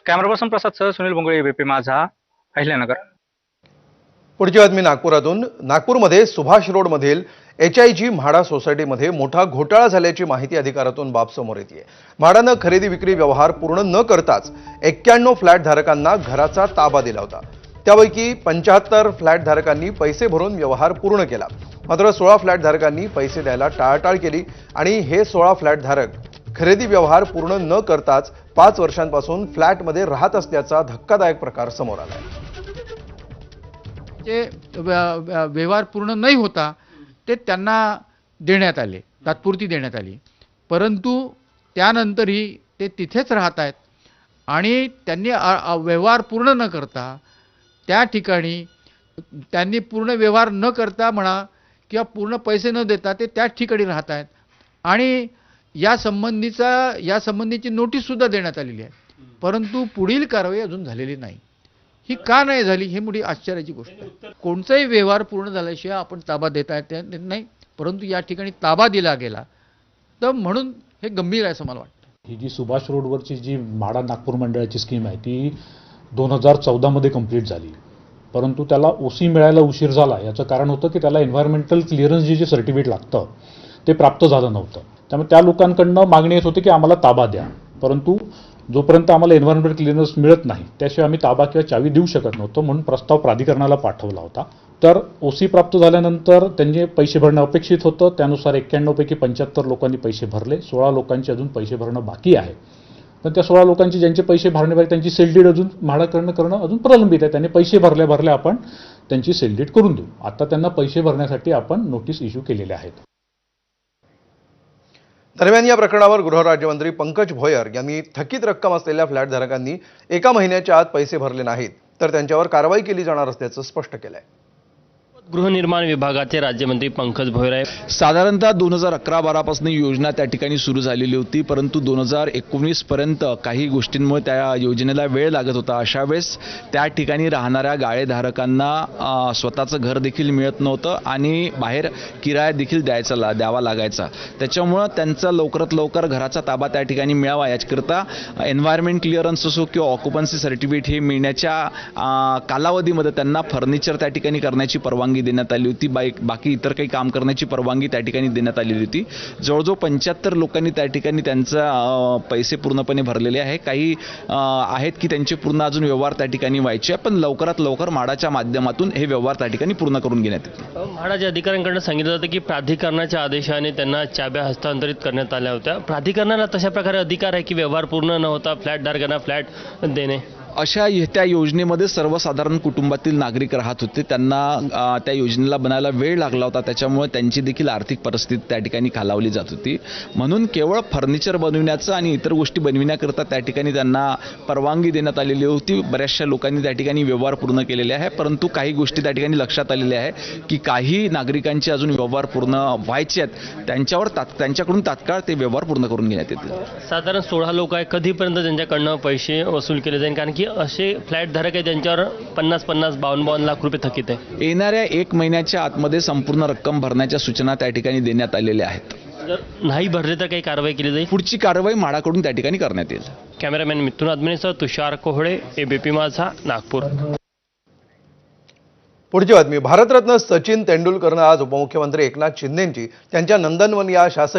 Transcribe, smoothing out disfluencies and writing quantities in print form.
Camera person प्रसाद सह Sunil बोंगळे, ABP माझा, अहिल्यानगर. पुढची बातमी नागपुरातून. नागपूरमध्ये सुभाष रोडमधील HIG म्हाडा सोसायटीमध्ये मोठा घोटाळा झाल्याची माहिती अधिकारातून बाब समोर येते. म्हाडानं खरेदी विक्री व्यवहार पूर्ण न करताच 91 फ्लॅट धारकांना घराचा ताबा दिला होता. त्यापैकी 75 फ्लॅट धारकांनी पैसे भरून व्यवहार पूर्ण केला. मात्र 16 फ्लॅट धारकांनी पैसे द्यायला टाळाटाळ केली आणि हे 16 फ्लॅट धारक खरेदी व्यवहार पूर्ण न करताच 5 वर्षांपासून फ्लॅटमध्ये राहत असल्याचा धक्कादायक प्रकार समोर आला. जे व्यवहार पूर्ण नाही होता ते त्यांना देण्यात आले, तात्पुरती देण्यात आली, परंतु त्यानंतरही ते तिथेच राहत आहेत आणि त्यांनी व्यवहार पूर्ण न करता त्या ठिकाणी त्यांनी पूर्ण व्यवहार न करता म्हणा किंवा पूर्ण पैसे न देता ते त्याच ठिकाणी राहत आहेत आणि या संबंधीची नोटीससुद्धा देण्यात आलेली आहे, परंतु पुढील कारवाई अजून झालेली नाही. ही का नाही झाली ही मोठी आश्चर्याची गोष्ट आहे. कोणताही व्यवहार पूर्ण झाल्याशिवाय आपण ताबा देता येत नाही, परंतु या ठिकाणी ताबा दिला गेला, तर म्हणून हे गंभीर आहे असं मला वाटतं. ही जी सुभाष रोडवरची जी म्हाडा नागपूर मंडळाची स्कीम आहे ती 2014 मध्ये कंप्लीट झाली, परंतु त्याला OC मिळायला उशीर झाला. याचं कारण होतं की त्याला एन्व्हायरमेंटल क्लिअरन्स जे सर्टिफिकेट लागतं ते प्राप्त झालं नव्हतं. त्यामुळे त्या लोकांकडनं मागणी येत होती की आम्हाला ताबा द्या, परंतु जोपर्यंत आम्हाला एन्व्हायरमेंटल क्लिअरन्स मिळत नाही त्याशिवाय आम्ही ताबा किंवा चावी देऊ शकत नव्हतो, म्हणून प्रस्ताव प्राधिकरणाला पाठवला होता. तर OC प्राप्त झाल्यानंतर त्यांचे पैसे भरणं अपेक्षित होतं. त्यानुसार 91 पैकी 75 लोकांनी पैसे भरले. 16 लोकांचे अजून पैसे भरणं बाकी आहे. पण त्या 16 लोकांचे ज्यांचे पैसे भरणे त्यांची सेल अजून म्हाडाकडनं करणं अजून प्रलंबित आहे. त्यांनी पैसे भरल्या आपण त्यांची सेल करून देऊ. आता त्यांना पैसे भरण्यासाठी आपण नोटीस इश्यू केलेल्या आहेत. दरम्यान या प्रकरणावर गृहराज्यमंत्री पंकज भोयर यांनी थकीत रक्कम असलेल्या फ्लॅटधारकांनी 1 महिन्याच्या आत पैसे भरले नाहीत तर त्यांच्यावर कारवाई केली जाणार असल्याचं स्पष्ट केलं आहे. गृहनिर्माण विभागाचे राज्यमंत्री पंकज भोयर आहे. साधारणतः 2011-12 पासून योजना त्या ठिकाणी सुरू झालेली होती, परंतु 2019 पर्यंत काही गोष्टींमुळे त्या योजनेला वेळ लागत होता. अशा वेळेस त्या ठिकाणी राहणाऱ्या गाळेधारकांना स्वतःचं घर देखील मिळत नव्हतं आणि बाहेर किराया देखील द्यावा लागायचा. त्याच्यामुळं त्यांचा लवकरात लवकर घराचा ताबा त्या ठिकाणी मिळावा याकरिता एन्व्हायरमेंट क्लिअरन्स असो किंवा ऑक्युपन्सी सर्टिफिकेट हे मिळण्याच्या कालावधीमध्ये त्यांना फर्निचर त्या ठिकाणी करण्याची परवानगी देण्यात आली होती. बाकी इतर काही काम करण्याची परवानगी त्या ठिकाणी देण्यात आलेली होती. जवळजवळ 75 लोकांनी त्या ठिकाणी त्यांचा पैसे पूर्णपणे भरलेले आहे. काही आहेत की त्यांचे पूर्ण अजून व्यवहार त्या ठिकाणी व्हायचे, पण लवकरात लवकर म्हाडाच्या माध्यमातून हे व्यवहार त्या ठिकाणी पूर्ण करून घेण्यात येतील. म्हाडाच्या अधिकाऱ्यांकडून सांगितलं जातं की प्राधिकरणाच्या आदेशाने त्यांना चाब्या हस्तांतरित करण्यात आल्या होत्या. प्राधिकरणाला तशा प्रकारे अधिकार आहे की व्यवहार पूर्ण न होता फ्लॅटधारकांना फ्लॅट देणे. अशा त्या योजनेमध्ये सर्वसाधारण कुटुंबातील नागरिक राहत होते. त्यांना त्या योजनेला बनायला वेळ लागला होता, त्याच्यामुळे त्यांची देखील आर्थिक परिस्थिती त्या ठिकाणी खालावली जात होती. म्हणून केवळ फर्निचर बनविण्याचं आणि इतर गोष्टी बनविण्याकरता त्या ठिकाणी त्यांना परवानगी देण्यात आलेली होती. बऱ्याचशा लोकांनी त्या ठिकाणी व्यवहार पूर्ण केलेले आहे, परंतु काही गोष्टी त्या ठिकाणी लक्षात आलेल्या आहे की काही नागरिकांचे अजून व्यवहार पूर्ण व्हायचे आहेत. त्यांच्याकडून तात्काळ ते व्यवहार पूर्ण करून घेण्यात येतील. साधारण 16 लोक आहे. कधीपर्यंत त्यांच्याकडनं पैसे वसूल केले जाईल? कारण की असे फ्लॅट धारक आहे ज्यांच्यावर 50-52 लाख रुपये थकीत आहे. येणाऱ्या 1 महिन्याच्या आतमध्ये संपूर्ण रक्कम भरण्याच्या सूचना त्या ठिकाणी देण्यात आलेल्या आहेत. जर नाही भरले तर काही कारवाई केली जाईल? पुढची कारवाई म्हाडाकडून त्या ठिकाणी करण्यात येईल. कॅमेरामॅन मिथुन आदमेसह तुषार कोहळे, एबीपी माझा, नागपूर. पुढची बातमी. भारतरत्न सचिन तेंडुलकरनं आज उपमुख्यमंत्री एकनाथ शिंदेंची त्यांच्या नंदनवन या शासकीय